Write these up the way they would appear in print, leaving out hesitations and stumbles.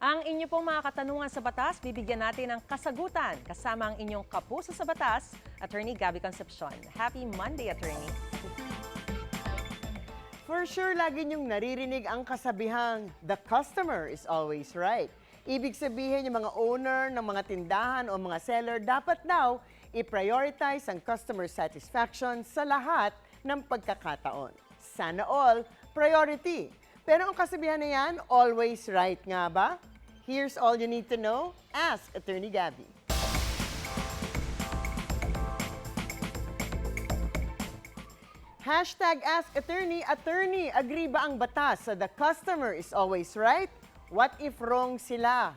Ang inyo pong mga katanungan sa batas, bibigyan natin ng kasagutan kasama ang inyong kapuso sa batas, Attorney Gabby Concepcion. Happy Monday, Attorney. For sure, lagi niyong naririnig ang kasabihang, the customer is always right. Ibig sabihin, yung mga owner ng mga tindahan o mga seller, dapat daw i-prioritize ang customer satisfaction sa lahat ng pagkakataon. Sana all, priority. Pero ang kasabihan na yan, always right nga ba? Here's all you need to know. Ask Attorney Gabby. Hashtag Ask Attorney. Attorney, agree ba ang batas sa the customer is always right? What if wrong sila?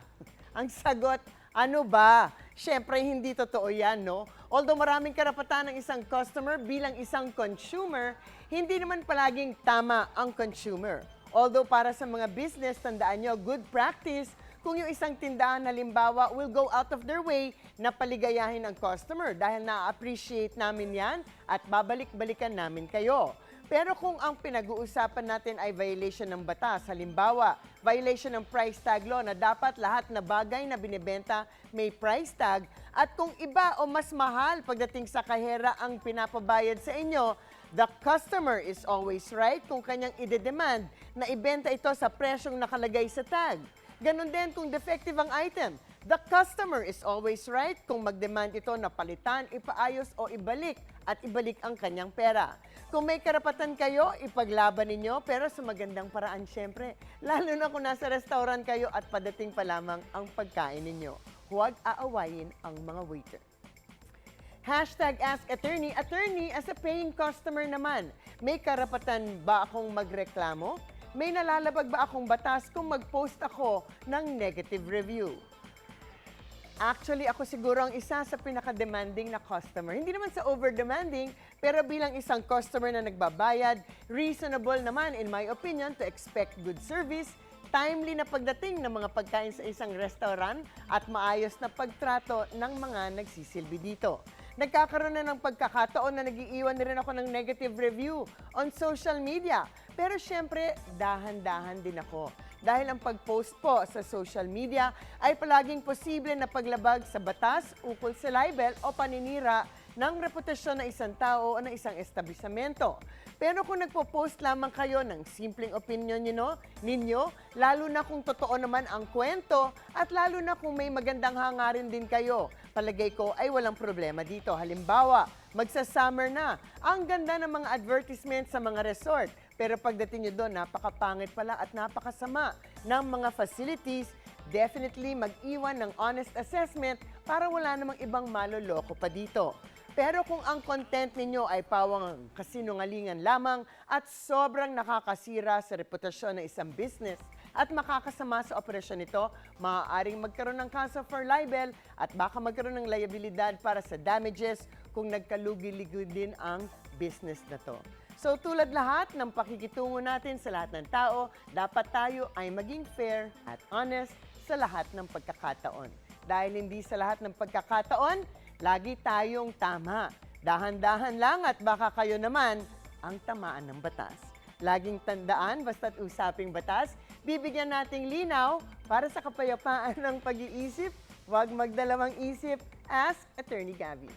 Ang sagot, ano ba? Siyempre, hindi totoo yan, no? Although maraming karapatan ng isang customer bilang isang consumer, hindi naman palaging tama ang consumer. Although para sa mga business, tandaan nyo, good practice kung yung isang tindahan halimbawa will go out of their way na paligayahin ang customer dahil na-appreciate namin yan at babalik-balikan namin kayo. Pero kung ang pinag-uusapan natin ay violation ng batas, halimbawa, violation ng price tag law na dapat lahat na bagay na binibenta may price tag at kung iba o mas mahal pagdating sa kahera ang pinapabayad sa inyo, the customer is always right kung kanyang ide-demand na ibenta ito sa presyong nakalagay sa tag. Ganon din kung defective ang item. The customer is always right kung mag-demand ito na palitan, ipaayos o ibalik at ibalik ang kanyang pera. Kung may karapatan kayo, ipaglaban ninyo pero sa magandang paraan syempre. Lalo na kung nasa restaurant kayo at padating pa lamang ang pagkain ninyo. Huwag aawayin ang mga waiter. Hashtag Ask Attorney. Attorney, as a paying customer naman, may karapatan ba akong magreklamo? May nalalabag ba akong batas kung mag-post ako ng negative review? Actually, ako siguro ang isa sa pinaka-demanding na customer. Hindi naman sa over-demanding, pero bilang isang customer na nagbabayad, reasonable naman, in my opinion, to expect good service, timely na pagdating ng mga pagkain sa isang restaurant at maayos na pagtrato ng mga nagsisilbi dito. Nagkakaroon na ng pagkakataon na nagiiwan na rin ako ng negative review on social media. Pero syempre, dahan-dahan din ako. Dahil ang pag-post po sa social media ay palaging posible na paglabag sa batas ukol sa libel o paninira ng reputasyon ng isang tao o ng isang establisamento. Pero kung nagpo-post lamang kayo ng simpleng opinion ninyo, lalo na kung totoo naman ang kwento at lalo na kung may magandang hangarin din kayo, palagay ko ay walang problema dito. Halimbawa, magsa-summer na, ang ganda ng mga advertisement sa mga resort. Pero pagdating nyo doon, napakapangit pala at napakasama ng mga facilities. Definitely mag-iwan ng honest assessment para wala namang ibang maloloko pa dito. Pero kung ang content ninyo ay pawang kasinungalingan lamang at sobrang nakakasira sa reputasyon ng isang business at makakasama sa operasyon nito, maaaring magkaroon ng kaso for libel at baka magkaroon ng liabilidad para sa damages kung nagkalugi-ligoy din ang business na to. So tulad lahat ng pakikitungo natin sa lahat ng tao, dapat tayo ay maging fair at honest sa lahat ng pagkakataon. Dahil hindi sa lahat ng pagkakataon, lagi tayong tama. Dahan-dahan lang at baka kayo naman ang tamaan ng batas. Laging tandaan, basta't usaping batas, bibigyan nating linaw para sa kapayapaan ng pag-iisip. Huwag magdalawang isip. Ask Attorney Gabby.